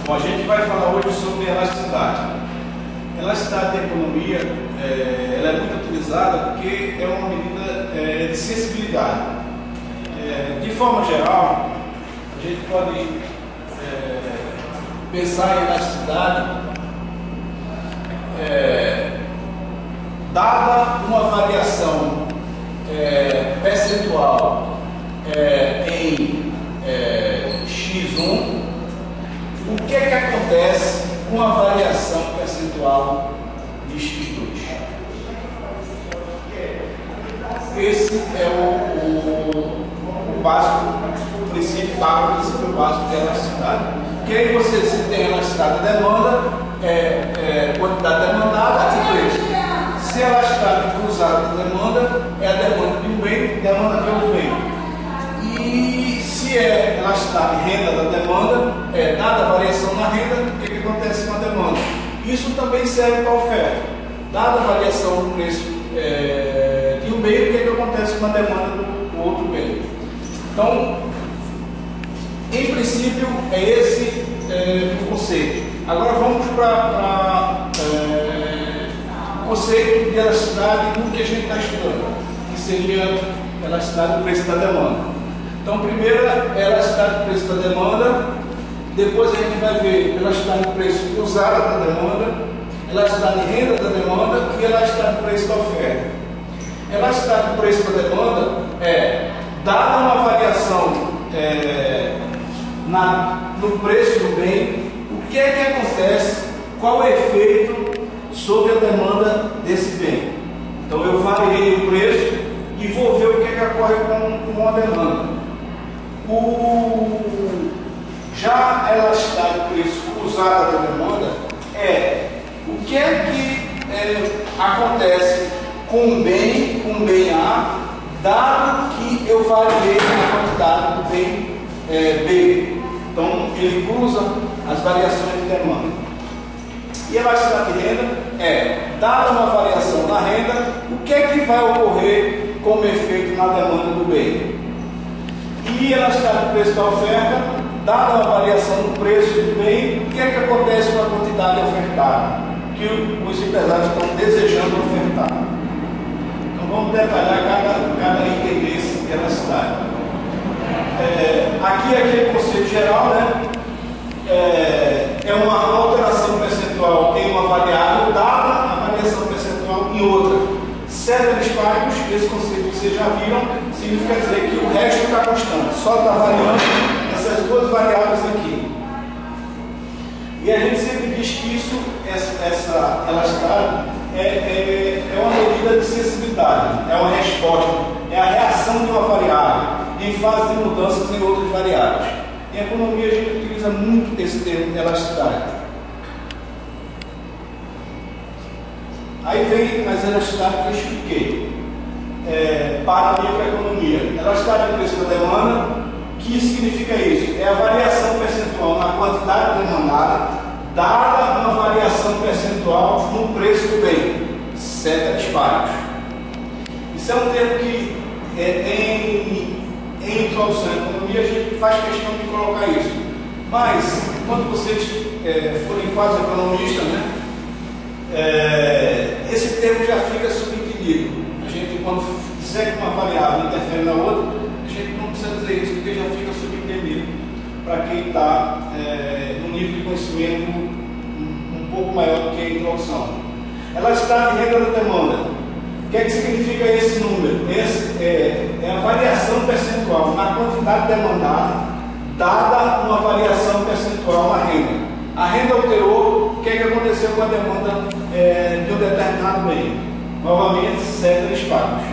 Bom, a gente vai falar hoje sobre elasticidade. Elasticidade da economia ela é muito utilizada porque é uma medida de sensibilidade. De forma geral, a gente pode pensar em elasticidade dada uma variação percentual em x1, o que é que acontece com a variação percentual de x2? Esse é o básico, o princípio básico de elasticidade. Que aí você, se tem elasticidade da demanda, quantidade demandada e preço. Se a elasticidade cruzada da demanda é a demanda de um bem, demanda de outro bem. E se é elasticidade renda da demanda, dada a variação na renda, o que acontece com a demanda? Isso também serve para a oferta. Dada a variação do preço de um bem, o que acontece com a demanda do outro bem? Então, em princípio, é esse o conceito. Agora vamos para o conceito de elasticidade no que a gente está estudando, que seria elasticidade do preço da demanda. Então, primeiro é elasticidade do preço da demanda, depois a gente vai ver elasticidade do preço cruzada da demanda, elasticidade de renda da demanda e elasticidade do preço da oferta. Elasticidade do preço da demanda dada uma variação no preço do bem, o que acontece, qual é o efeito sobre a demanda desse bem. Então eu variei o preço e vou ver o que ocorre com a demanda. Já a elasticidade do preço cruzada da demanda o que acontece com um bem A, dado que eu variei a quantidade do bem B. Então ele cruza as variações de demanda. E a elasticidade de renda dada uma variação na renda, o que vai ocorrer como efeito na demanda do bem. E a elasticidade do preço da oferta, dada uma variação no preço do bem, o que acontece com a quantidade ofertada, que os empresários estão desejando ofertar. Então vamos detalhar cada item desse de elasticidade. Aqui é aquele conceito geral, né? É uma alteração percentual em uma variável, dada a variação percentual em outra. Ceteris paribus, esse conceito que vocês já viram, significa dizer que o resto está constante, só está variando essas duas variáveis aqui. E a gente sempre diz que essa elasticidade é uma medida de sensibilidade, é uma resposta, é a reação de uma variável em fase de mudanças em outras variáveis. Em economia a gente utiliza muito esse termo de elasticidade. Aí vem as elasticidades que eu expliquei para a microeconomia. Elasticidade do preço da demanda, que significa isso? É a variação percentual na quantidade demandada, dada uma variação percentual no preço do bem. Ceteris paribus. Isso é um termo que em introdução à economia a gente faz questão de colocar isso. Mas, quando vocês forem quase economistas, né? Esse termo já fica subentendido. A gente, quando disser que uma variável interfere na outra, a gente não precisa dizer isso, porque já fica subentendido para quem está num nível de conhecimento um pouco maior do que a introdução. Elasticidade de renda da demanda. O que significa esse número? É a variação percentual na quantidade demandada, dada uma variação percentual na renda. A renda alterou, o que aconteceu com a demanda de um determinado bem? Novamente, ceteris paribus.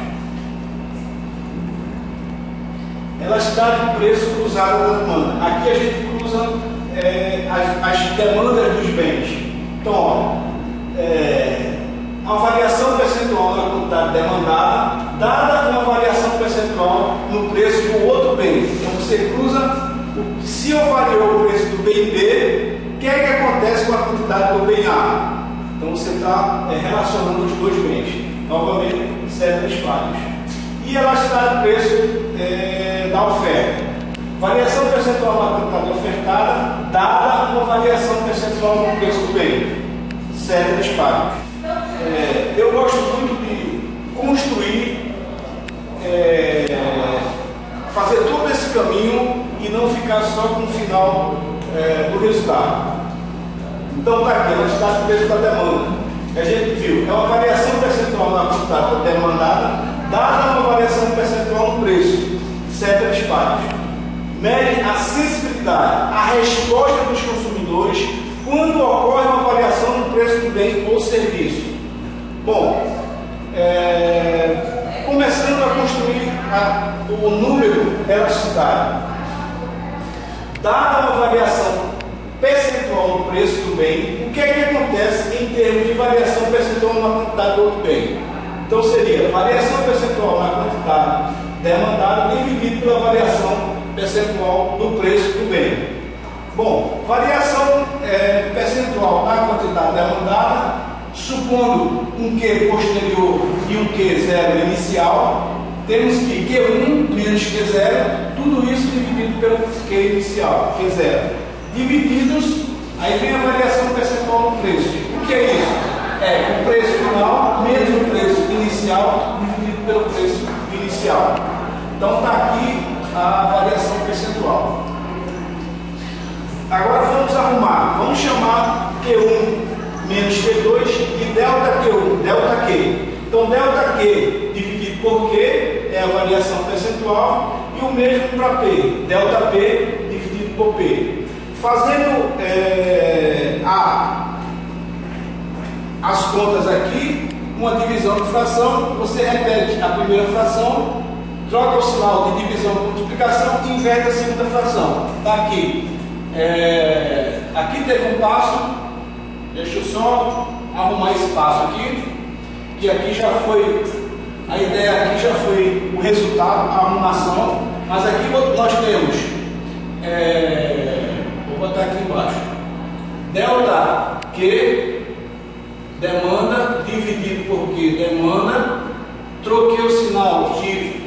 Elasticidade de preço cruzada da demanda. Aqui a gente cruza as demandas dos bens. Então, uma variação percentual na quantidade demandada, dada uma variação percentual no preço do outro bem. Então você cruza, se eu variou o preço do bem B, o que acontece com a quantidade do bem A? Então você está relacionando os dois bens. Novamente, ceteris paribus. E elasticidade do preço da oferta. Variação percentual na quantidade quantidade ofertada, dada uma variação percentual no preço do bem, ceteris paribus. Eu gosto muito de construir, fazer todo esse caminho e não ficar só com o final do resultado. Então está aqui, a quantidade do preço da demanda. A gente viu, é uma variação percentual na quantidade demandada, dada uma variação percentual no preço, ceteris paribus. Mede a sensibilidade, a resposta dos consumidores quando ocorre uma variação no preço do bem ou serviço. Bom, começando a construir o número elasticidade. Dada uma variação percentual no preço do bem, o que é que acontece em termos de variação percentual na quantidade do outro bem? Então seria variação percentual na quantidade demandada dividido pela variação percentual do preço do bem. Bom, variação percentual na quantidade demandada, supondo um Q posterior e um Q0 inicial, temos que Q1 menos Q0, tudo isso dividido pelo Q inicial, Q0. Divididos, aí vem a variação percentual no preço. O que é isso? O preço final menos o preço inicial dividido pelo preço inicial. Então está aqui a variação percentual. Agora vamos arrumar, vamos chamar Q1 menos Q2 de delta Q1, delta Q. Então delta Q dividido por Q é a variação percentual e o mesmo para P, delta P dividido por P. Fazendo as contas aqui, uma divisão de fração, você repete a primeira fração, troca o sinal de divisão por multiplicação e inverte a segunda fração. Está aqui. Aqui teve um passo, deixa eu só arrumar esse passo aqui, que aqui já foi, a ideia aqui já foi o resultado, a arrumação, mas aqui nós temos, vou botar aqui embaixo, delta Q, demanda, dividido por Q, demanda, troquei o sinal de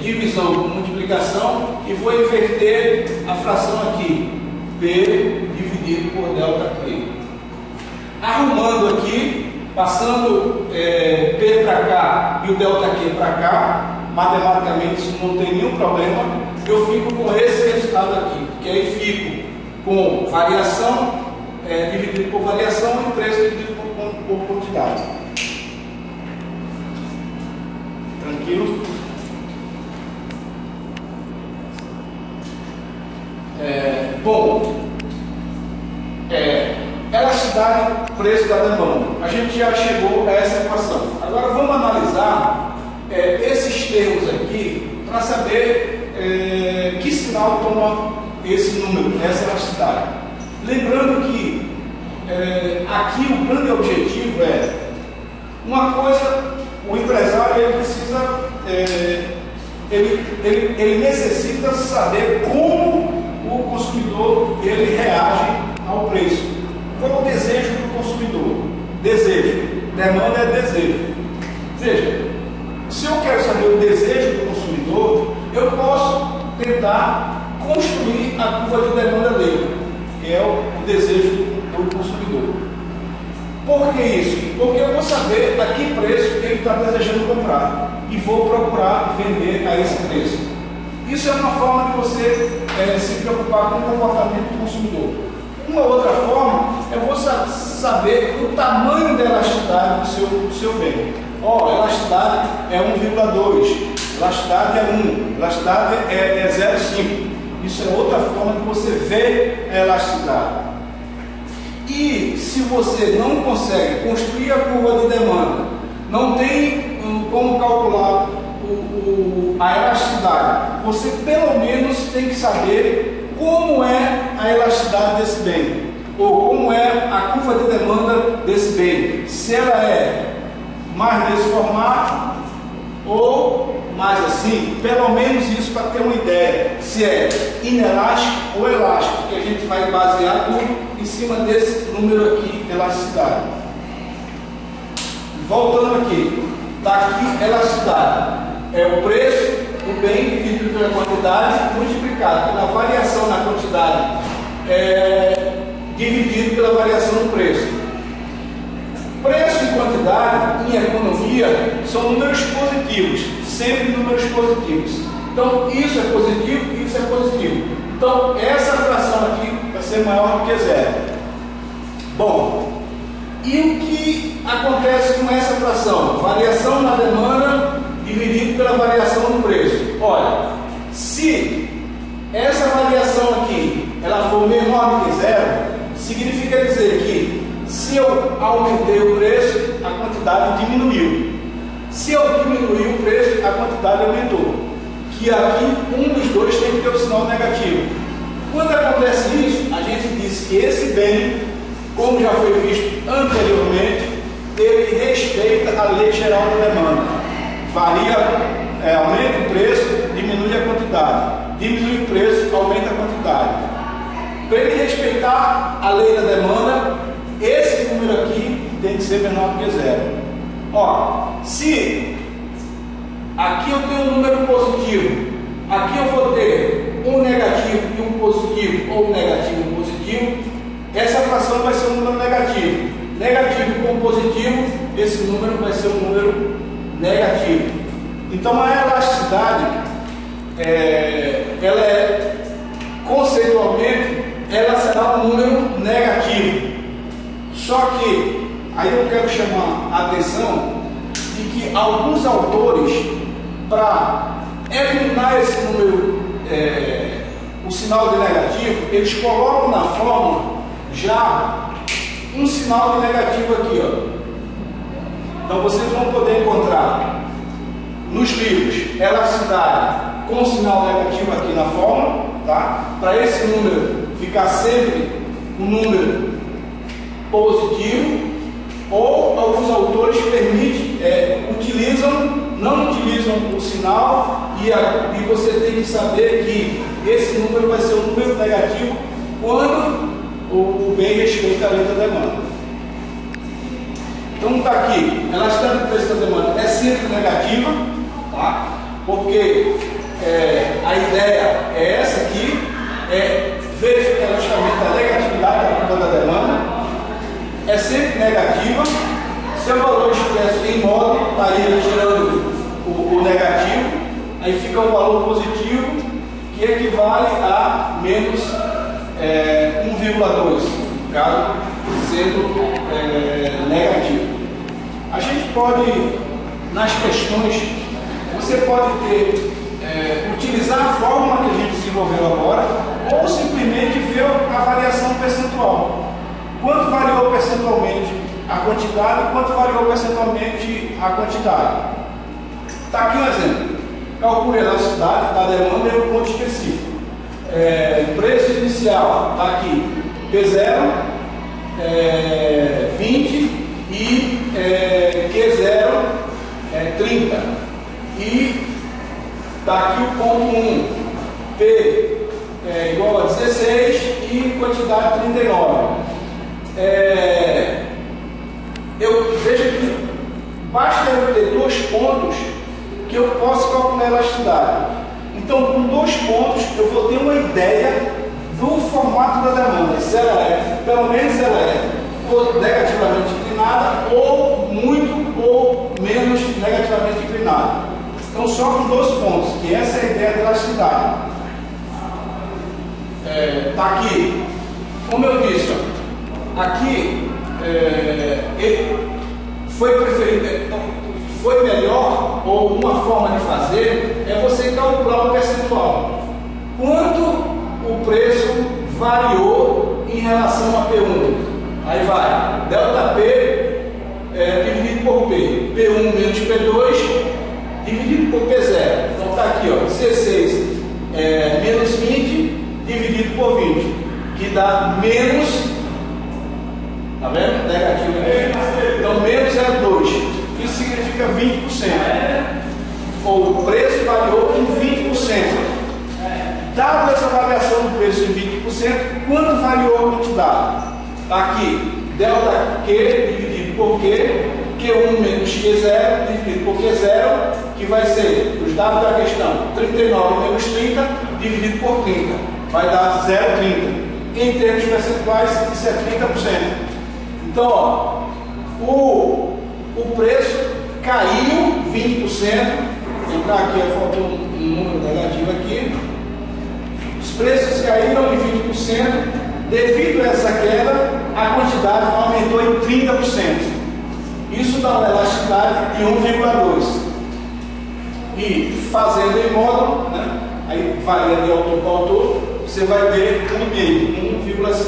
divisão por multiplicação e vou inverter a fração aqui, P dividido por delta Q. Arrumando aqui, passando P para cá e o delta Q para cá, matematicamente isso não tem nenhum problema, eu fico com esse resultado aqui, que aí fico com variação dividido por variação e preço dividido por quantidade. Tranquilo? Bom, elasticidade, preço da demanda. A gente já chegou a essa equação. Agora vamos analisar esses termos aqui para saber que sinal toma esse número, essa elasticidade. Lembrando que aqui o grande objetivo é uma coisa, o empresário ele precisa, ele necessita saber como o consumidor ele reage ao preço. Qual é o desejo do consumidor? Desejo. Demanda é desejo. Veja, se eu quero saber o desejo do consumidor, eu posso tentar construir a curva de demanda dele, que é o desejo do consumidor. Por que isso? Porque eu vou saber a que preço ele está desejando comprar e vou procurar vender a esse preço. Isso é uma forma de você se preocupar com o comportamento do consumidor. Uma outra forma é você saber o tamanho da elasticidade do seu bem. Elasticidade é 1,2, elasticidade é 1, elasticidade é 0,5. Isso é outra forma de você ver a elasticidade. E se você não consegue construir a curva de demanda, não tem como calcular a elasticidade, você pelo menos tem que saber como é a elasticidade desse bem, ou como é a curva de demanda desse bem, se ela é mais nesse formato ou mais assim, pelo menos isso para ter uma ideia, se é inelástico ou elástico, que a gente vai basear tudo em cima desse número aqui, elasticidade. Voltando aqui, está aqui elasticidade. É o preço, o bem dividido pela quantidade multiplicado pela variação na quantidade dividido pela variação do preço. Preço e quantidade em economia são números positivos, sempre números positivos. Então isso é positivo e isso é positivo. Então essa fração aqui vai ser maior do que zero. Bom, e o que acontece com essa fração? Variação na demanda dividido pela variação do preço. Olha, se essa variação aqui ela for menor do que zero, significa dizer que se eu aumentei o preço, a quantidade diminuiu. Se eu diminuí o preço, a quantidade aumentou. Que aqui um dos dois tem que ter o sinal negativo. Quando acontece isso, a gente diz que esse bem, como já foi visto anteriormente, ele respeita a lei geral da demanda. Varia, aumenta o preço, diminui a quantidade. Diminui o preço, aumenta a quantidade. Para ele respeitar a lei da demanda, esse número aqui tem que ser menor do que zero. Ó, se aqui eu tenho um número positivo, aqui eu vou ter um negativo e um positivo, ou um negativo e um positivo, essa fração vai ser um número negativo. Negativo com positivo, esse número vai ser um número negativo. Então a elasticidade, conceitualmente, ela será um número negativo. Só que, aí eu quero chamar a atenção de que alguns autores, para eliminar esse número, o sinal de negativo, eles colocam na fórmula já um sinal de negativo aqui, ó. Então vocês vão poder encontrar nos livros elasticidade com sinal negativo aqui na fórmula, tá? Para esse número ficar sempre um número positivo, ou alguns autores não utilizam o sinal e você tem que saber que esse número vai ser um número negativo quando o bem respeita a lei da demanda. Então está aqui, elasticidade do preço da demanda é sempre negativa, tá? Porque a ideia é essa aqui, verificar justamente a negatividade da curva da demanda. É sempre negativa. Seu valor expresso em modo, estaria tirando o negativo, aí fica um valor positivo que equivale a menos 1,2, no caso sendo negativo. A gente pode, nas questões, você pode utilizar a fórmula que a gente desenvolveu agora, ou simplesmente ver a variação percentual. Quanto variou percentualmente a quantidade, quanto variou percentualmente a quantidade. Está aqui um exemplo. Calcule a elasticidade da demanda e o ponto específico. Preço inicial está aqui P0, 20 e Q0, 30. E está aqui o ponto 1, P igual a 16 e quantidade 39. Eu vejo que basta eu ter 2 pontos que eu posso calcular a elasticidade. Então, com 2 pontos, eu vou ter uma ideia do formato da demanda. Se ela pelo menos ela ou negativamente inclinada, ou muito ou menos negativamente inclinada. Então, só com 2 pontos, que essa é a ideia da elasticidade. Está aqui, como eu disse, ó, aqui foi melhor, ou uma forma de fazer é você calcular o percentual. Quanto o preço variou em relação a P1? Aí vai, delta P dividido por P, P1 menos P2 dividido por P0. Então está aqui, ó, 16 menos 20 dividido por 20, que dá menos, tá vendo? Negativo aqui. Então menos é 2, isso significa 20%. Ou o preço variou em 20%. Dado essa variação do preço em 20%, quanto variou a quantidade? Está aqui, delta Q dividido por Q, Q1 menos Q0 dividido por Q0, que vai ser, os dados da questão, 39 menos 30 dividido por 30, vai dar 0,30. em termos percentuais, isso é 30%. Então, ó, o preço caiu 20%. Entrar aqui, faltou um número negativo aqui. Os preços caíram em 20%. Devido a essa queda, a quantidade aumentou em 30%. Isso dá uma elasticidade de 1,2. E fazendo em módulo, né, aí varia de autor para autor, você vai ter 1,5.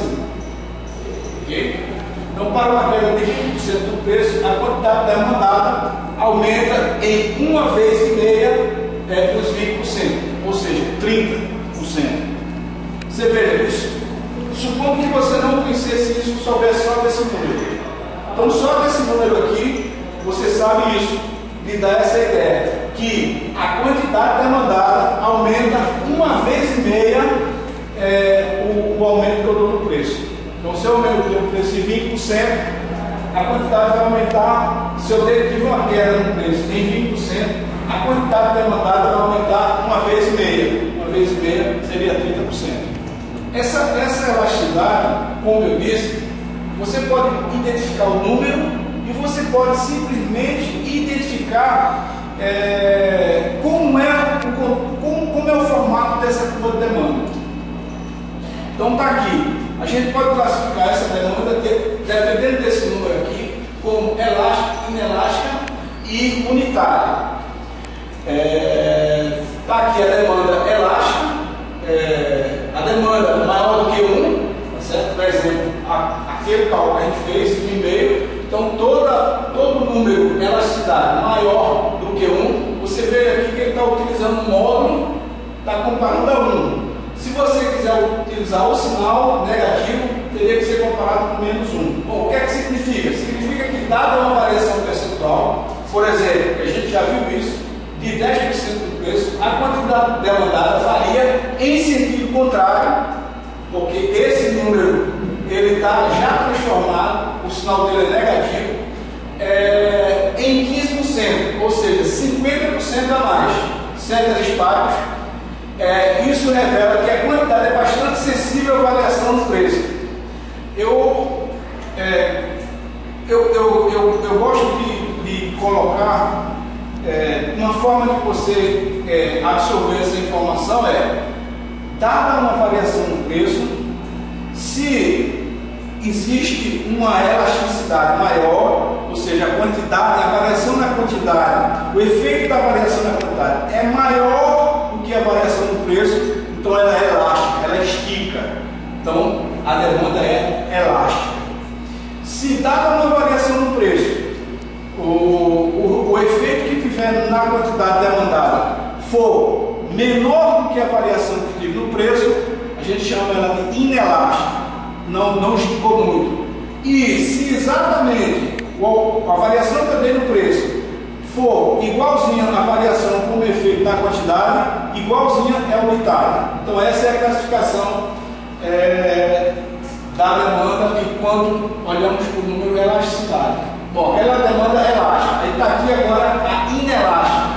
Ok? Então, para uma queda de 20% do preço, a quantidade demandada aumenta em 1,5 vezes os 20%, ou seja, 30%. Você veja isso. Supondo que você não conhecesse isso, soubesse só desse número. Então, só desse número aqui, você sabe isso, lhe dá essa ideia, que a quantidade demandada aumenta 1,5 vezes o aumento que eu dou no preço. Então, se eu aumento o preço em 20%, a quantidade vai aumentar. Se eu tive uma queda no preço em 20%, a quantidade demandada vai aumentar 1,5 vezes. 1,5 vezes seria 30%. Essa elasticidade, como eu disse, você pode identificar o número e você pode simplesmente identificar como é o formato dessa curva de demanda. Então está aqui. A gente pode classificar essa demanda, dependendo desse número aqui, como elástica, inelástica e unitária. Está aqui a demanda elástica, a demanda maior do que 1, tá certo? Por exemplo, aquele cálculo que a gente fez no e-mail. Então, todo número elasticidade maior do que 1, você vê aqui que ele está utilizando um módulo, está comparando a 1. Se você quiser utilizar o sinal negativo, teria que ser comparado com menos 1. Bom, o que é que significa? Significa que, dada uma variação percentual, por exemplo, a gente já viu isso, de 10% do preço, a quantidade demandada varia em sentido contrário, porque esse número ele está já transformado, o sinal dele é negativo, em 15%, ou seja, 50% a mais, certos espaços. Isso revela que a quantidade é bastante sensível à variação do preço. Eu gosto de colocar uma forma de você absorver essa informação dada uma variação no preço, se existe uma elasticidade maior, ou seja, a variação na quantidade, o efeito da variação na quantidade é maior do que a variação no preço, então ela é elástica, ela estica. Então a demanda é elástica. Se dada uma variação no preço, o efeito que tiver na quantidade demandada for menor do que a variação que tive no preço, a gente chama ela de inelástica, não esticou muito. E se exatamente a variação que eu dei no preço for igualzinha à variação como efeito na quantidade, igualzinha é unitária. Então essa é a classificação da demanda enquanto olhamos para o número elasticidade. Bom, aquela demanda elástica. Aí está aqui agora a inelástica.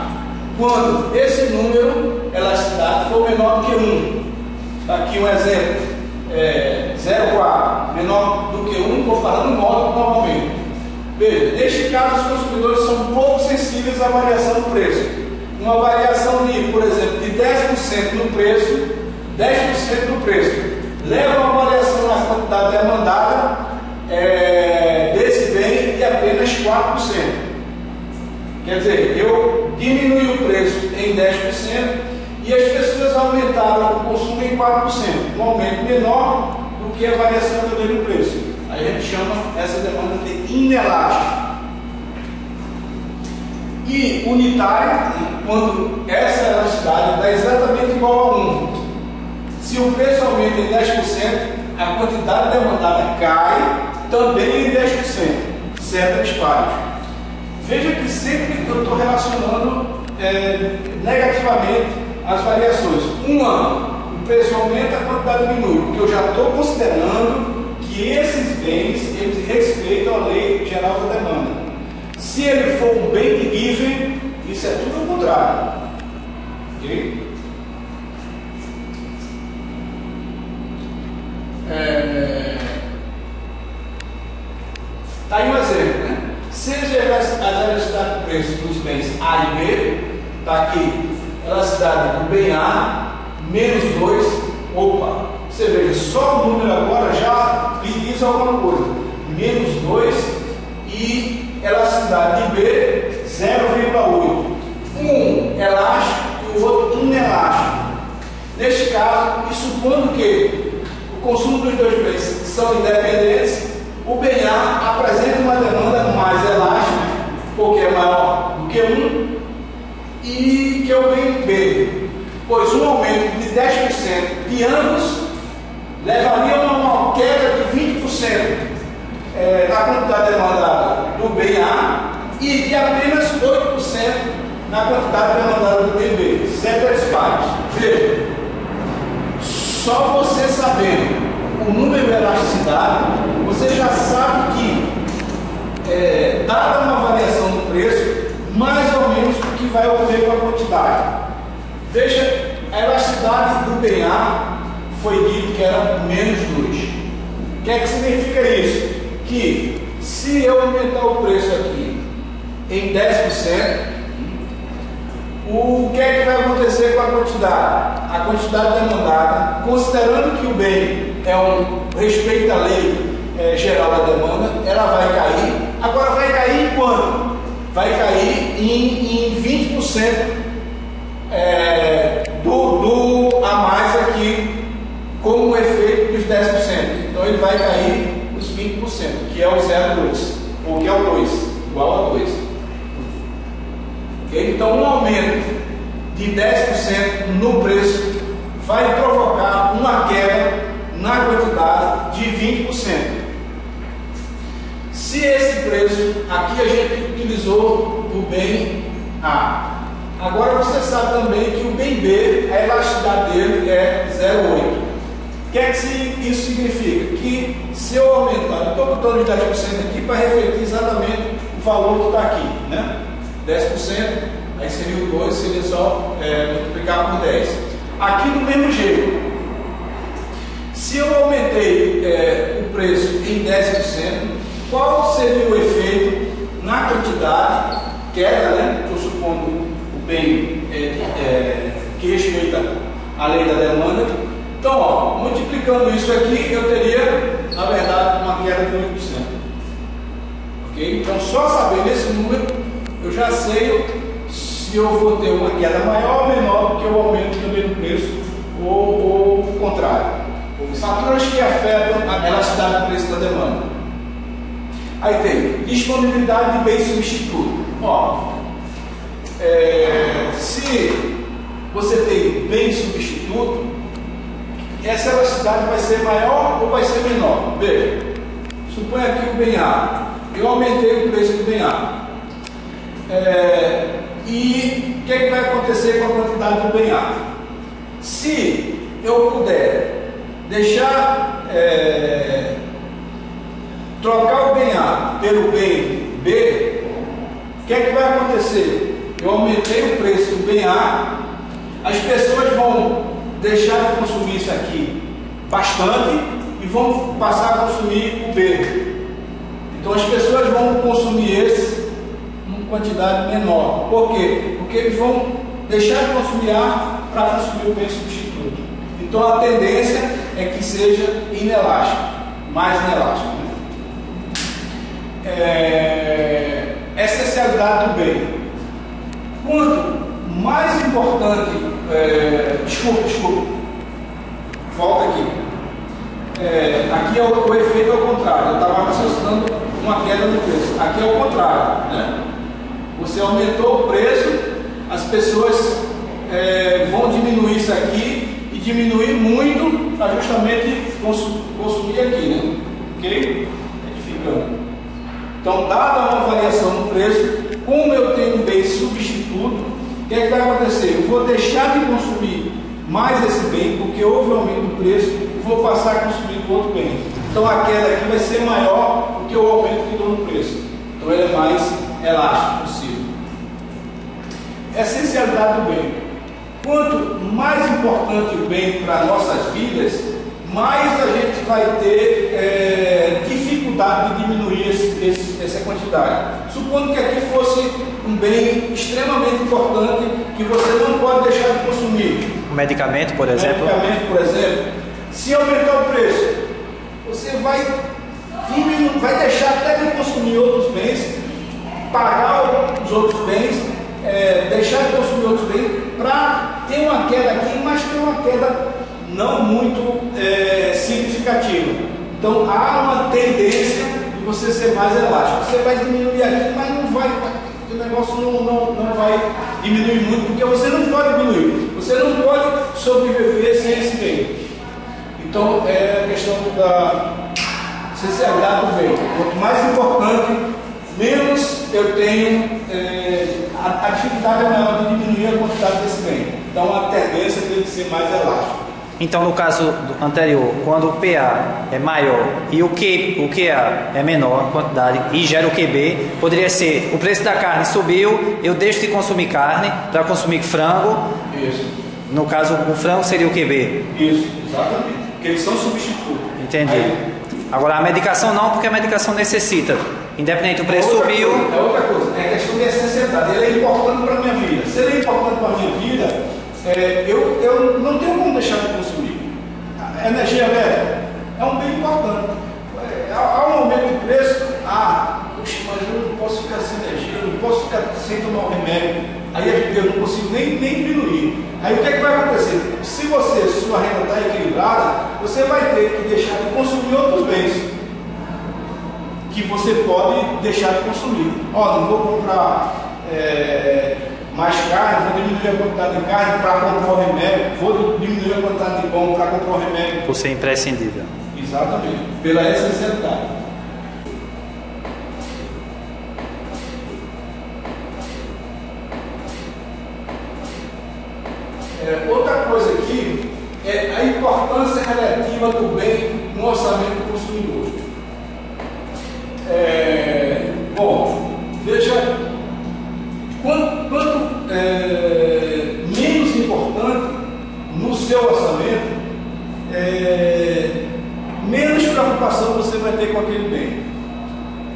Quando esse número, elasticidade, for menor do que 1. Está aqui um exemplo. 0,4. Menor do que 1, comparando o módulo novamente. Veja, neste caso os consumidores são pouco sensíveis à variação do preço. Uma variação de, por exemplo, de 10% no preço, 10% no preço, leva a uma variação na quantidade demandada desse bem de apenas 4%. Quer dizer, eu diminui o preço em 10% e as pessoas aumentaram o consumo em 4%, um aumento menor do que a variação que eu dei no preço. Aí a gente chama essa demanda de inelástica. E unitária, quando essa elasticidade dá exatamente igual a 1. Se o preço aumenta em 10%, a quantidade demandada cai também em 10%, certos espaços. Veja que sempre eu estou relacionando negativamente as variações. Um ano, o preço aumenta, a quantidade diminui, porque eu já estou considerando que esses bens, eles respeitam a lei geral da demanda. Se ele for um bem de given, isso é tudo o contrário. Ok? está aqui, elasticidade do bem A, menos 2, opa, você veja, só o número agora já lhe diz alguma coisa, menos 2 e elasticidade de B, 0,8. Um elástico e o outro inelástico. Neste caso, e supondo que o consumo dos dois bens são independentes, o bem A apresenta uma demanda mais elástica, porque é maior do que 1, e que é o bem B, pois um aumento de 10% de ambos levaria a uma queda de 20% na quantidade demandada do bem A e de apenas 8% na quantidade demandada do bem B, ceteris paribus. Veja, só você sabendo o número de elasticidade, você já sabe que, dada uma variação no preço, mais ou menos o que vai ocorrer com a quantidade. Veja, a elasticidade do bem A foi dito que era menos 2. O que é que significa isso? Que se eu aumentar o preço aqui em 10%, o que é que vai acontecer com a quantidade? A quantidade demandada, considerando que o bem respeita a lei geral da demanda, ela vai cair. Agora vai cair em quanto? Vai cair em 20% do a mais aqui, como efeito dos 10%. Então ele vai cair os 20%, que é o 0,2, ou que é o 2, igual a 2. Okay? Então um aumento de 10% no preço vai provocar uma queda na quantidade de 20%. Se esse preço, aqui a gente utilizou o bem A. Agora você sabe também que o bem B, a elasticidade dele é 0,8. O que é que isso significa? Que se eu aumentar, eu estou botando de 10% aqui para refletir exatamente o valor que está aqui, né? 10%, aí seria o 2, seria só multiplicar por 10. Aqui do mesmo jeito. Se eu aumentei o preço em 10%, qual seria o efeito na quantidade, queda, né? Estou supondo o bem que respeita a lei da demanda. Então, ó, multiplicando isso aqui, eu teria, na verdade, uma queda de 8%. Ok? Então, só sabendo esse número, eu já sei se eu vou ter uma queda maior ou menor do que o aumento também do preço, ou o contrário. Faturas que afetam a elasticidade do preço da demanda. Aí tem disponibilidade de bem substituto. Ó, se você tem bem substituto, essa elasticidade vai ser maior ou vai ser menor? Veja, suponha aqui o bem A. Eu aumentei o preço do bem A. E o que é que vai acontecer com a quantidade do bem A? Se eu puder deixar trocar o bem A pelo bem B, o que é que vai acontecer? Eu aumentei o preço do bem A, as pessoas vão deixar de consumir isso aqui bastante e vão passar a consumir o B. Então as pessoas vão consumir esse em quantidade menor. Por quê? Porque eles vão deixar de consumir A para consumir o bem substituto. Então a tendência é que seja inelástico, mais inelástico. Essencialidade do bem. Quanto mais importante, desculpa, volta aqui. Aqui é o efeito ao contrário. Eu estava raciocinando uma queda no preço. Aqui é o contrário, né? Você aumentou o preço, as pessoas vão diminuir isso aqui e diminuir muito para justamente consumir aqui, né? Ok? Edificando. Então, dada uma variação no preço, como eu tenho um bem substituto, o que é que vai acontecer? Eu vou deixar de consumir mais esse bem, porque houve um aumento do preço, e vou passar a consumir o outro bem. Então, a queda aqui vai ser maior do que o aumento que deu no preço. Então, ele é mais elástico possível. Essencialidade do bem. Quanto mais importante o bem para nossas vidas, mais a gente vai ter dificuldade de diminuir essa quantidade. Supondo que aqui fosse um bem extremamente importante que você não pode deixar de consumir. Um medicamento, por exemplo. Medicamento, por exemplo. Se aumentar o preço, você vai deixar até de consumir outros bens, pagar os outros bens, deixar de consumir outros bens, para ter uma queda aqui, mas ter uma queda não muito significativa. Então há uma tendência de você ser mais elástico. Você vai diminuir aqui, mas não vai, o negócio não vai diminuir muito, porque você não pode diminuir, você não pode sobreviver sem esse bem. Então é a questão da sinceridade do bem. Quanto mais importante, menos eu tenho, a dificuldade é maior de diminuir a quantidade desse bem. Então a tendência tem que ser mais elástica. Então, no caso anterior, quando o PA é maior e o QA é menor a quantidade e gera o QB, poderia ser: o preço da carne subiu, eu deixo de consumir carne para consumir frango. Isso. No caso, o frango seria o QB. Isso, exatamente. Porque eles são substitutos. Entendi. Agora, a medicação não, porque a medicação necessita. Independente do preço subiu. É outra coisa, é questão de essencialidade. Ele é importante para a minha vida. Se ele é importante para a minha vida, eu não tenho como deixar de consumir. A energia elétrica é um bem importante. Há um aumento de preço, puxa, mas eu não posso ficar sem energia, eu não posso ficar sem tomar um remédio. Aí eu não consigo nem diminuir. Aí o que é que vai acontecer? Se sua renda está equilibrada, você vai ter que deixar de consumir outros bens que você pode deixar de consumir. Não vou comprar mais carne, vou diminuir a quantidade de carne para comprar o remédio, vou diminuir a quantidade de pão para comprar o remédio. Por ser imprescindível. Exatamente, pela essencialidade. Outra coisa aqui é a importância relativa do bem no orçamento do consumidor. Bom, veja, quanto menos importante no seu orçamento, menos preocupação você vai ter com aquele bem.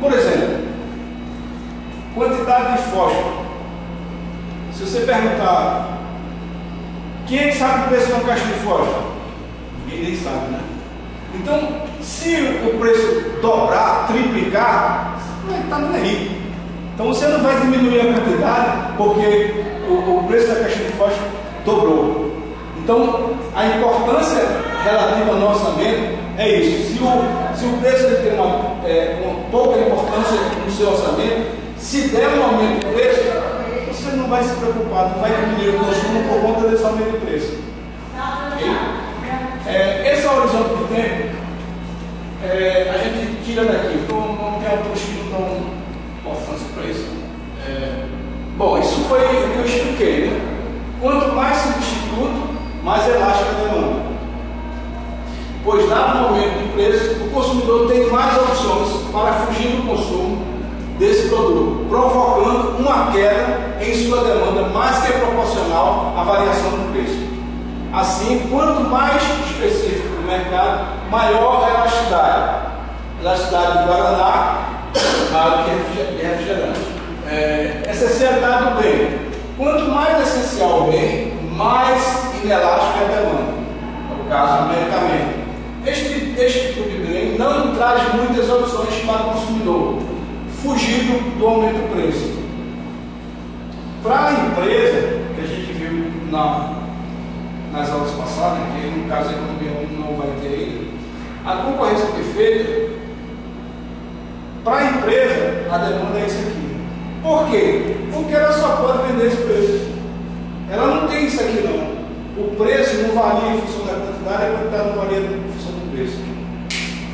Por exemplo, quantidade de fósforo. Se você perguntar, quem é que sabe o preço de uma caixa de fósforo? Ninguém nem sabe, né? Então, se o preço dobrar, triplicar, você não vai estar nem aí. Então você não vai diminuir a quantidade porque o preço da caixa de fósforo dobrou. Então, a importância relativa ao nosso orçamento é isso. Se o preço ele tem uma pouca importância no seu orçamento, se der um aumento de preço, você não vai se preocupar, não vai diminuir o consumo por conta desse aumento de preço. Okay? Esse é o horizonte de tempo. A gente tira daqui. Então, não tem autores que não dão importância para isso. Bom, isso foi o que eu expliquei, né? Quanto mais substituto, mais elástica a demanda. Pois, dado o aumento de preço, o consumidor tem mais opções para fugir do consumo desse produto, provocando uma queda em sua demanda mais que proporcional à variação do preço. Assim, quanto mais específico o mercado, maior a elasticidade. Elasticidade do Guaraná, água de refrigerante. Essencialidade do bem. Quanto mais essencial o bem, mais inelástico é a demanda. No caso do medicamento. Este tipo de bem não traz muitas opções para o consumidor, fugindo do aumento do preço. Para a empresa, que a gente viu nas aulas passadas, que no caso a economia não vai ter ainda, a concorrência perfeita, para a empresa, a demanda é isso aqui. Por quê? Porque ela só pode vender esse preço. Ela não tem isso aqui não. O preço não varia em função da quantidade, a quantidade não varia em função do preço.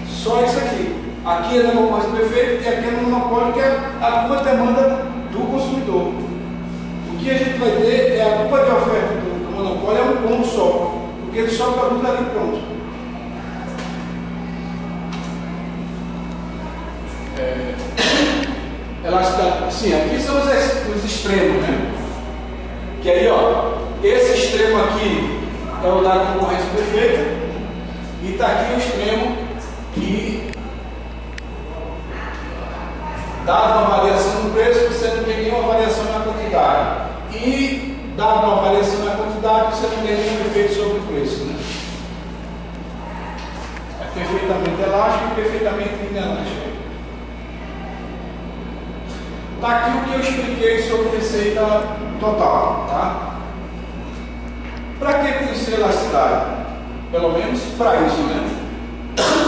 Só isso aqui. Aqui é a concorrência perfeita e aqui é o monopólio, que é a culpa demanda do consumidor. O que a gente vai ter é a culpa de oferta do monopólio, é um ponto só, porque ele só produz ali pronto. Elasticidade. Sim, aqui são os extremos, né? Que aí, esse extremo aqui é o da concorrência perfeita e está aqui o extremo dado uma variação no preço, você não tem nenhuma variação na quantidade. E, dado uma variação na quantidade, você não tem nenhum efeito sobre o preço. Né? É perfeitamente elástico e perfeitamente inelástico. Está aqui o que eu expliquei sobre receita total. Tá? Para que conhecer elasticidade? Pelo menos para isso, né?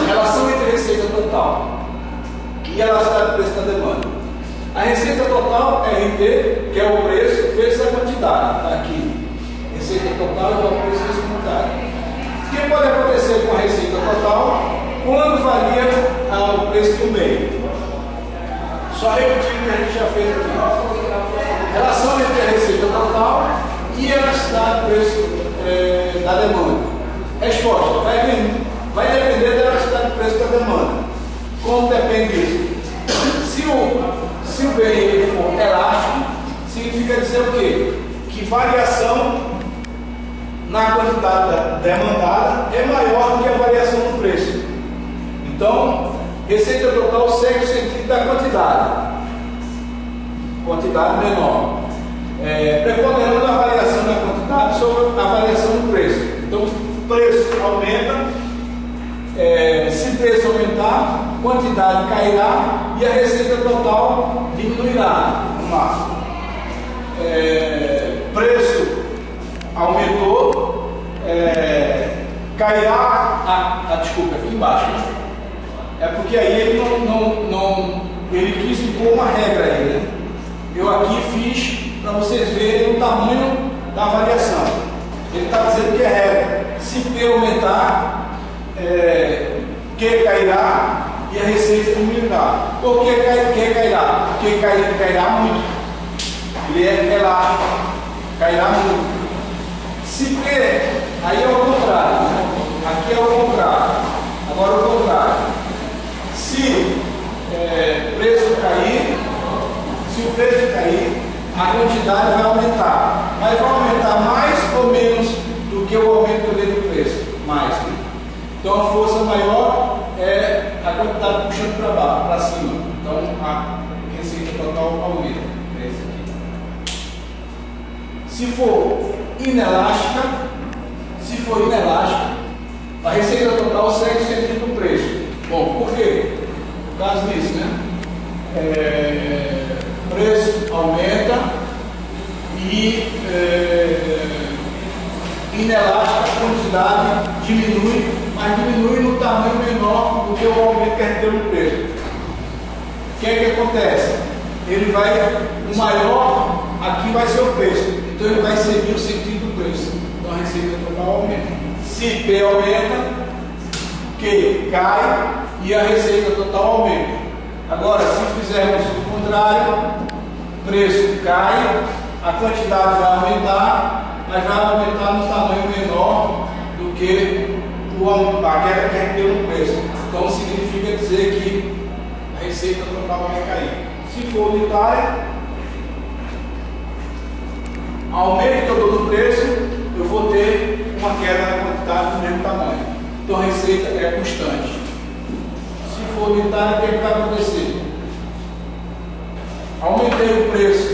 Relação entre receita total e elasticidade do preço da demanda. A receita total é RT, que é o preço vezes a quantidade. Está aqui. Receita total é o preço vezes a quantidade. O que pode acontecer com a receita total quando varia o preço do bem? Só repetindo o que a gente já fez aqui. Relação entre a receita total e a elasticidade do preço da demanda. Resposta: vai depender da elasticidade do preço da demanda. Como depende disso? Se o bem ele for elástico, significa dizer o quê? Que variação na quantidade demandada é maior do que a variação no preço. Então, receita total segue o sentido da quantidade. Quantidade menor. Preponderando a variação da quantidade sobre a variação do preço. Então, o preço aumenta. Se o preço aumentar, quantidade cairá e a receita total diminuirá. Vamos lá. Preço aumentou, cairá. Desculpa, aqui embaixo. É porque aí ele ele quis impor uma regra aí, né? Eu aqui fiz para vocês verem o tamanho da variação. Ele está dizendo que é regra. Se P aumentar, Q cairá e a receita diminuirá. Por que Q cairá? Porque cairá muito. Ele é elástico, cairá muito. Se P, aí é o contrário. Aqui é o contrário. Agora o contrário. Se o preço cair, a quantidade vai aumentar. Mas vai aumentar mais ou menos do que o aumento do preço? Mais. Né? Então a força maior é a quantidade puxando para baixo, para cima. Então a receita total aumenta. É esse aqui. Se for inelástica, a receita total segue o sentido do preço. Bom, por quê? Por causa disso, né? Preço aumenta e inelástica a quantidade diminui, mas diminui no tamanho menor do que o aumento que a gente deu no preço. O que é que acontece? O maior aqui vai ser o preço, então ele vai seguir o sentido do preço. Então a receita total aumenta. Se P aumenta, Q cai e a receita total aumenta. Agora, se fizermos o contrário, preço cai, a quantidade vai aumentar, mas vai aumentar no tamanho menor do que a queda que a gente deu no preço. Então significa dizer que a receita total vai cair. Se for unitária, aumento que eu dou no preço, eu vou ter uma queda na quantidade do mesmo tamanho. Então a receita é constante. Se for unitária, o que vai acontecer? Aumentei o preço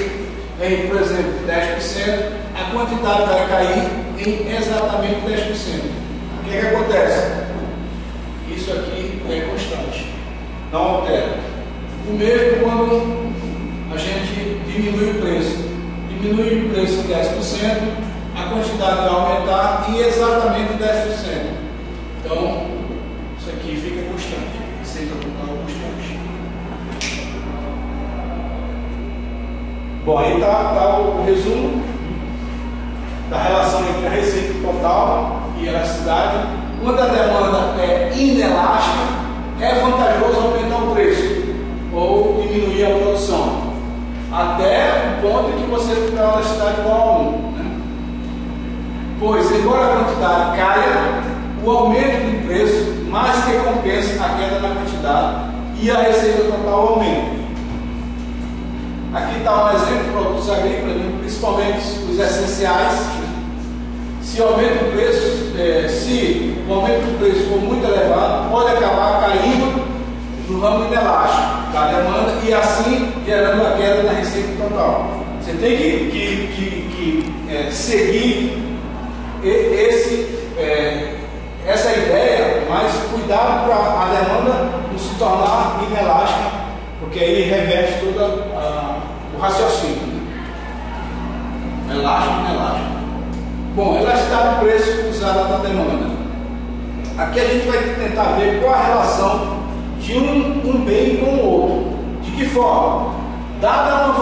em, por exemplo, 10%, a quantidade vai cair em exatamente 10%. O que acontece? Isso aqui é constante, não altera. O mesmo quando a gente diminui o preço. Diminui o preço em 10%, a quantidade vai aumentar em exatamente 10%. Então, isso aqui fica constante. Receita total constante. Bom, aí está o resumo da relação entre a receita total e a elasticidade. Quando a demanda é inelástica, é vantajoso aumentar o preço ou diminuir a produção, até o ponto em que você tiver uma elasticidade igual a 1. Né? Pois, embora a quantidade caia, o aumento do preço mais que compensa a queda na quantidade e a receita total aumenta. Aqui está um exemplo de produtos agrícolas, principalmente os essenciais. Se o aumento do preço for muito elevado, pode acabar caindo no ramo inelástico da demanda e assim total. Você tem que seguir essa ideia, mas cuidado para a demanda não se tornar inelástica, porque aí reverte todo o raciocínio. Elástico, inelástico. Bom, elasticidade do preço usada da demanda. Aqui a gente vai tentar ver qual a relação de um bem com o outro. De que forma? Dada uma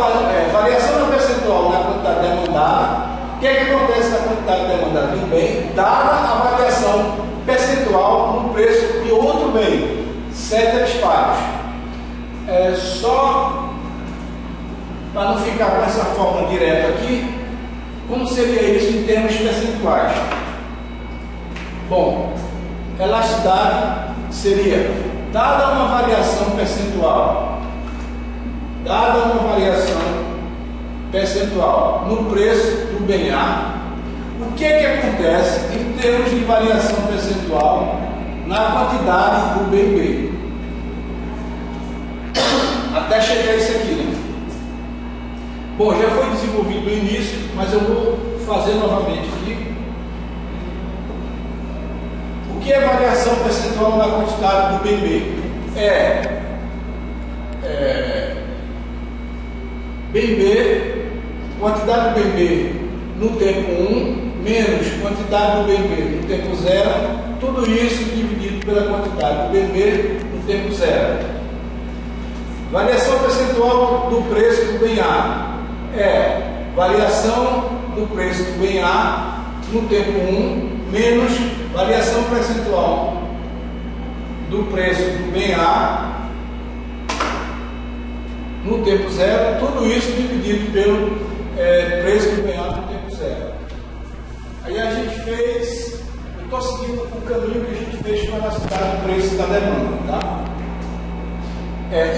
variação da percentual na quantidade demandada, o que é que acontece na quantidade demandada de um bem, dada a variação percentual no preço de outro bem, ceteris paribus. Só para não ficar com essa forma direta aqui, como seria isso em termos percentuais? Bom, elasticidade seria, dada uma variação percentual no preço do bem A, o que acontece em termos de variação percentual na quantidade do bem B? Até chegar a isso aqui, né? Bom, já foi desenvolvido no início, mas eu vou fazer novamente aqui. O que é variação percentual na quantidade do bem B? Bem B, quantidade do bem B no tempo 1, menos quantidade do bem B no tempo 0, tudo isso dividido pela quantidade do bem B no tempo 0. Variação percentual do preço do bem A variação do preço do bem A no tempo 1, menos variação percentual do preço do bem A no tempo 0, tudo isso dividido pelo preço do bem A no tempo 0. Aí a gente fez, eu estou seguindo o caminho que a gente fez para a elasticidade do preço da demanda, tá?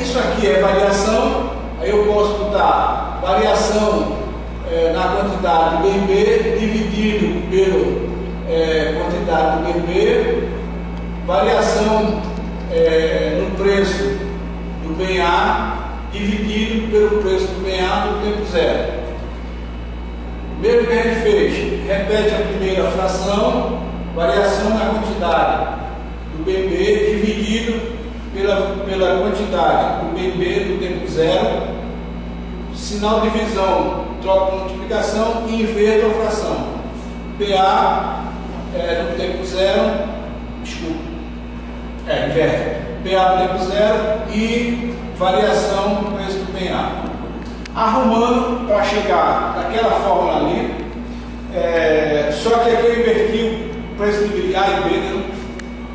Isso aqui é variação, aí eu posso botar variação na quantidade do bem B dividido pela quantidade do bem B, variação no preço do bem A dividido pelo preço do bem A no tempo 0. Mesmo que a gente fez, repete a primeira fração, variação na quantidade do bem B dividido pela quantidade do bem B no tempo 0, sinal de divisão, troca por multiplicação e inverto a fração. PA no tempo 0, inverte. PA no tempo 0 e variação no preço do bem A. Arrumando para chegar daquela fórmula ali, só que aqui eu inverti o preço de A e B, né?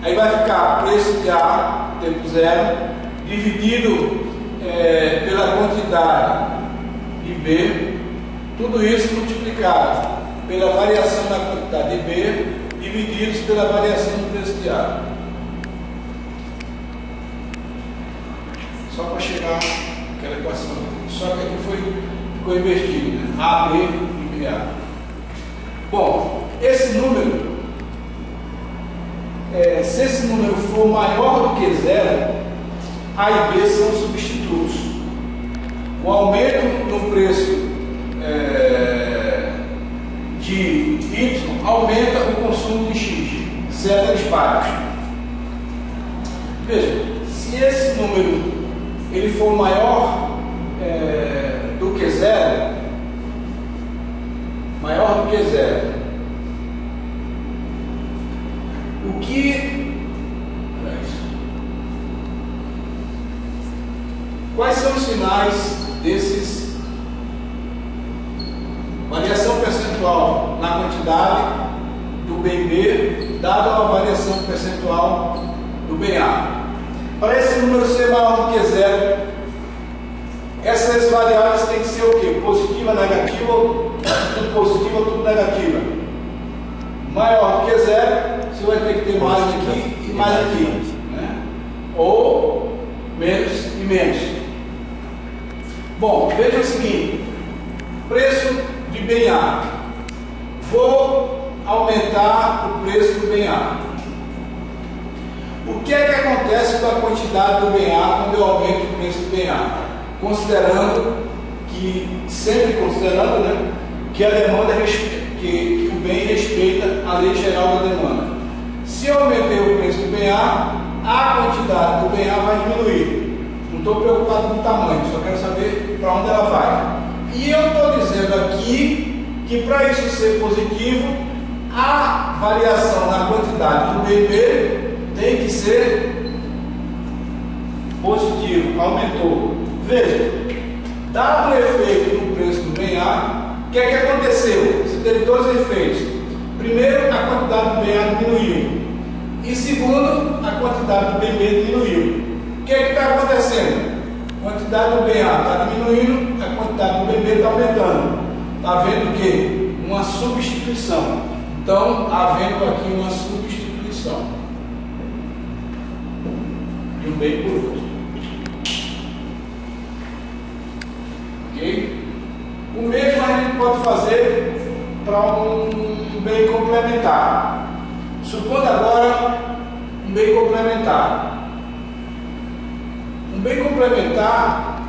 Aí vai ficar preço de A, tempo 0, dividido pela quantidade de B, tudo isso multiplicado pela variação da quantidade de B, divididos pela variação do preço de A. Só para chegar àquela equação. Só que aqui ficou invertido, né? A, B e BA. Bom, esse número, se esse número for maior do que 0, A e B são substitutos. O aumento no preço de Y aumenta o consumo de X, ceteris paribus. Veja, se esse número ele for maior do que 0, o que quais são os sinais desses variação percentual na quantidade do bem B dado a variação percentual do bem A? Para esse número ser maior do que 0, essas variáveis têm que ser o quê? Positiva, negativa, tudo positiva ou tudo negativa. Maior do que 0, você vai ter que ter mais aqui e mais aqui, né? Ou menos e menos. Bom, veja o seguinte: preço de bem A. Vou aumentar o preço do bem A. O que é que acontece com a quantidade do bem A quando eu aumento o preço do bem A? Considerando que sempre considerando, né, que a demanda que o bem respeita a lei geral da demanda. Se eu aumentei o preço do bem A, a quantidade do bem A vai diminuir. Não estou preocupado com o tamanho, só quero saber para onde ela vai. E eu estou dizendo aqui que para isso ser positivo, a variação na quantidade do bem B tem que ser positivo, aumentou. Veja, dado o efeito no preço do bem A, o que é que aconteceu? Você teve dois efeitos. Primeiro, a quantidade do bem A diminuiu. E segundo, a quantidade do bem B diminuiu. O que é que está acontecendo? A quantidade do bem A está diminuindo, a quantidade do bem B está aumentando. Está havendo o quê? Uma substituição. Então, havendo aqui uma substituição de um bem por outro. Ok? O mesmo a gente pode fazer para um bem complementar. Supondo agora um bem complementar. Um bem complementar,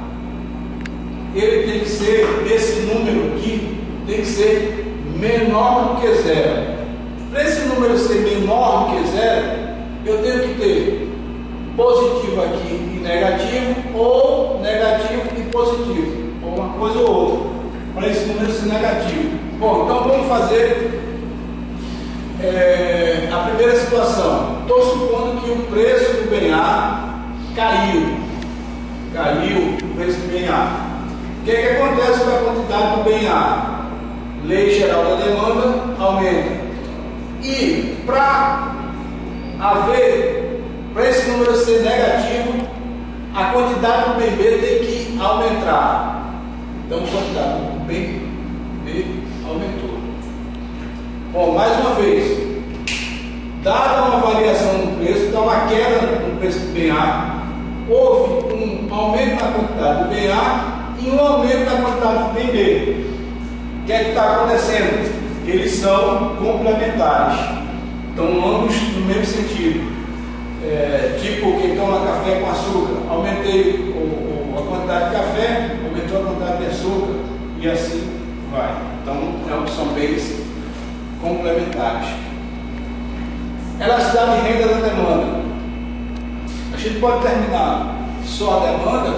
ele tem que ser, esse número aqui, tem que ser menor do que zero. Para esse número ser menor do que zero, eu tenho que ter positivo aqui e negativo, ou negativo e positivo, ou uma coisa ou outra, para esse número ser negativo. Bom, então vamos fazer a primeira situação. Estou supondo que o preço do bem A caiu o preço do bem A. O que é que acontece com a quantidade do bem A? Lei geral da demanda aumenta. E para esse número ser negativo, a quantidade do bem B tem que aumentar. Então a quantidade do bem B aumentou. Bom, mais uma vez, dada uma variação no preço, dá uma queda no preço do bem A, houve um aumento na quantidade do bem A e um aumento na quantidade do bem B. O que é que está acontecendo? Eles são complementares, estão ambos no mesmo sentido. Tipo quem toma café com açúcar, aumentei a quantidade de café, aumentou a quantidade de açúcar e assim vai. Então são bens complementares. Elasticidade de renda da demanda. A gente pode terminar só a demanda,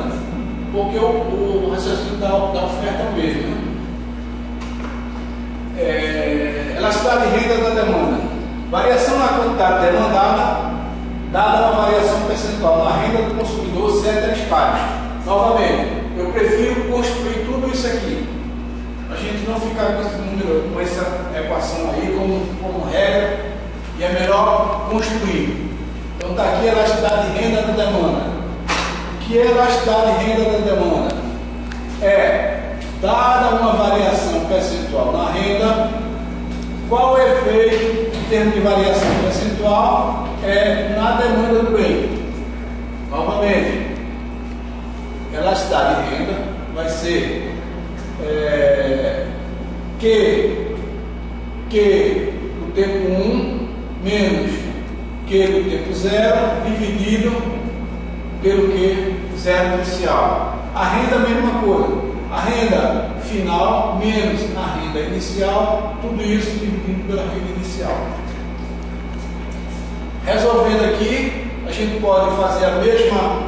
porque o raciocínio da oferta é o mesmo, né? Elasticidade de renda da demanda. Variação na quantidade demandada, dada uma variação percentual na renda do consumidor, ceteris paribus. Novamente, eu prefiro construir tudo isso aqui. A gente não ficar com esse número, com essa equação aí como regra, e é melhor construir. Então está aqui a elasticidade de renda da demanda. O que é elasticidade de renda da demanda? Dada uma variação percentual na renda, qual o efeito em termos de variação percentual na demanda do bem? Novamente, elasticidade de renda vai ser Q do tempo 1 menos Q do tempo 0 dividido pelo Q zero inicial. A renda é a mesma coisa. A renda final menos a renda inicial, tudo isso dividido pela renda inicial. Resolvendo aqui, a gente pode fazer a mesma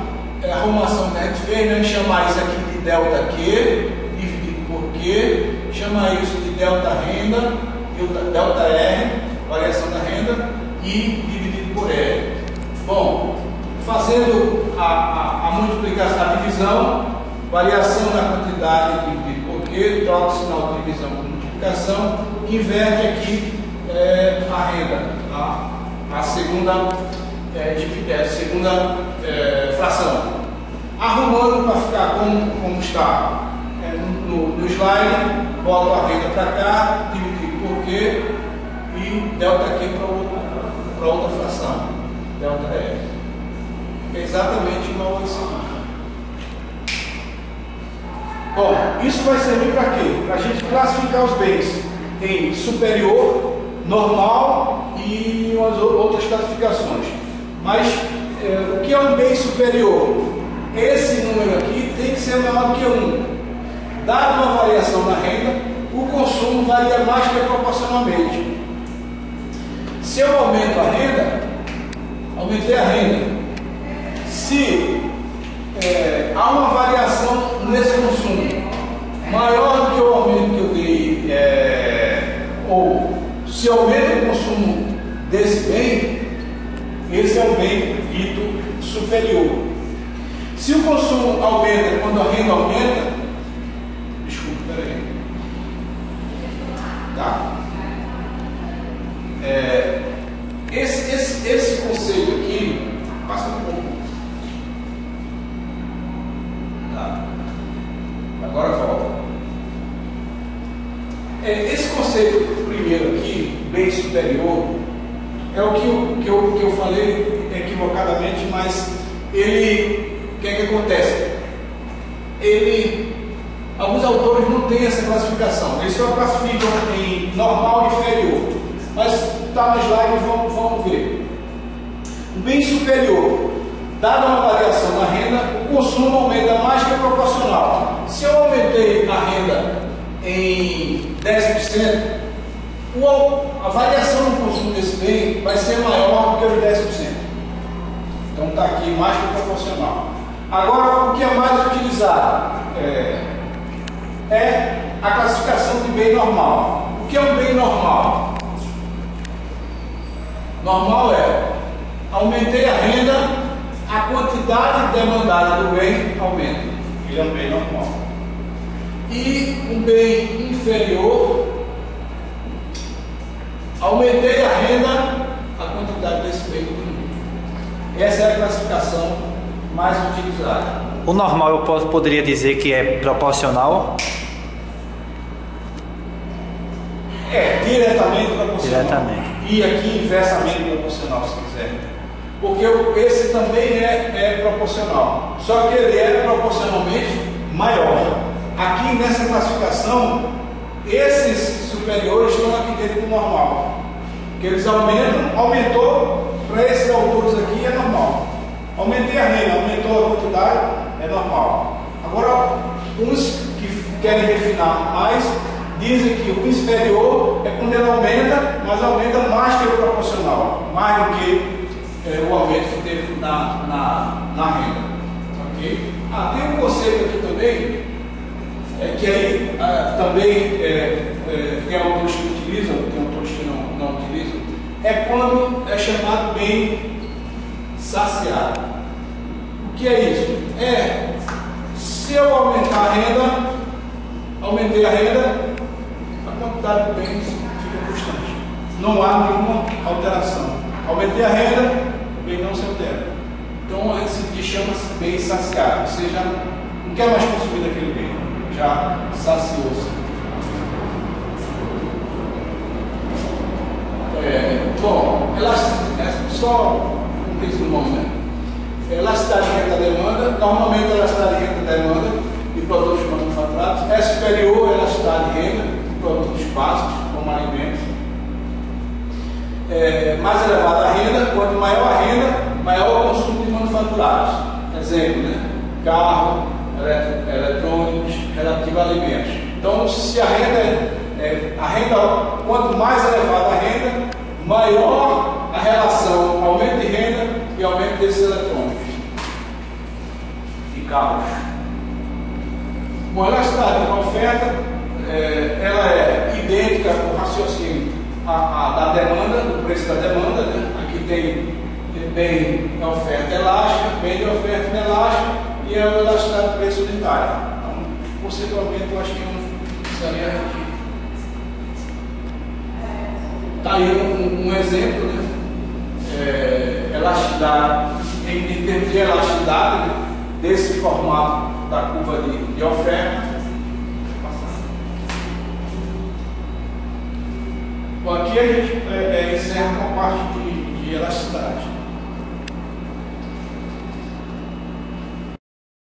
arrumação que a gente fez, né? Chamar isso aqui de delta Q dividido por Q, chamar isso de delta renda, delta R, variação da renda, e dividido por R. Bom, fazendo a multiplicação, a divisão, variação na quantidade dividido por Q, troca o sinal de divisão por multiplicação, inverte aqui a renda, a segunda fração. Arrumando para ficar como está no slide, boto a renda para cá, dividido por Q e delta Q para outra fração, delta R. É exatamente igual a isso aqui. Bom, isso vai servir para quê? Para a gente classificar os bens em superior, normal e umas outras classificações. Mas o que é um bem superior? Esse número aqui tem que ser maior do que 1. dada uma variação na renda, o consumo varia mais que proporcionalmente. Se eu aumento a renda, aumentei a renda. Se há uma variação nesse consumo maior do que o aumento que eu dei, ou se aumenta o consumo desse bem, esse é o bem dito superior. Se o consumo aumenta quando a renda aumenta, desculpa, peraí, tá? Esse conceito aqui, passa um pouco, tá? Agora volta. Esse conceito primeiro aqui, bem superior, é o que eu falei equivocadamente, mas ele, o que é que acontece? Alguns autores não têm essa classificação, eles só classificam em normal e inferior, mas está no slide, vamos ver. O bem superior, dada uma variação na renda, o consumo aumenta mais que o proporcional. Se eu aumentei a renda em 10%, a variação no consumo desse bem vai ser maior do que os 10%. Então está aqui mais que proporcional. Agora, o que é mais utilizado é a classificação de bem normal. O que é um bem normal? Normal aumentei a renda, a quantidade demandada do bem aumenta. Ele é um bem normal. E um bem inferior, aumentei a renda, a quantidade desse bem diminui. Essa é a classificação mais utilizada. O normal eu poderia dizer que é proporcional? Diretamente proporcional. Diretamente. E aqui inversamente proporcional, se quiser. Porque esse também é proporcional. Só que ele é proporcionalmente maior. Aqui nessa classificação, esses superiores estão aqui dentro do normal. Porque eles aumentou, para esses autores aqui é normal. Aumentei a renda, aumentou a quantidade, é normal. Agora, uns que querem refinar mais, dizem que o inferior é quando ele aumenta, mas aumenta mais que o proporcional, mais do que o aumento que teve na renda. Okay? Tem um conceito aqui também, que aí também tem autores que utilizam, tem autores que não utilizam, é quando é chamado bem saciado. O que é isso? Se eu aumentar a renda, aumentei a renda, a quantidade de bens fica constante. Não há nenhuma alteração. Aumentei a renda, o bem não se altera. Então esse chama-se bem saciado, ou seja, não quer mais consumir daquele bem, já saciou-se. Bom, só um resumo, né? Elasticidade de renda da demanda, normalmente a elasticidade de renda da demanda de produtos manufaturados é superior à elasticidade de renda de produtos básicos, como alimentos. Mais elevada a renda, quanto maior a renda, maior o consumo de manufaturados. Exemplo, né? Carro, eletrônicos, relativo a alimentos. Então, se a renda, quanto mais elevada a renda, maior a relação aumento de renda e aumento desses eletrônicos e carros. Bom, a elasticidade da oferta, ela é idêntica ao raciocínio da demanda, do preço da demanda, né? Aqui tem bem de oferta elástica, bem de oferta inelástica e a elasticidade do preço unitário. Então, conceitualmente, eu acho que não precisaria aqui. Está aí um exemplo, né? Elasticidade, em termos de elasticidade, né? Desse formato da curva de oferta. Bom, aqui a gente encerra com a parte de elasticidade.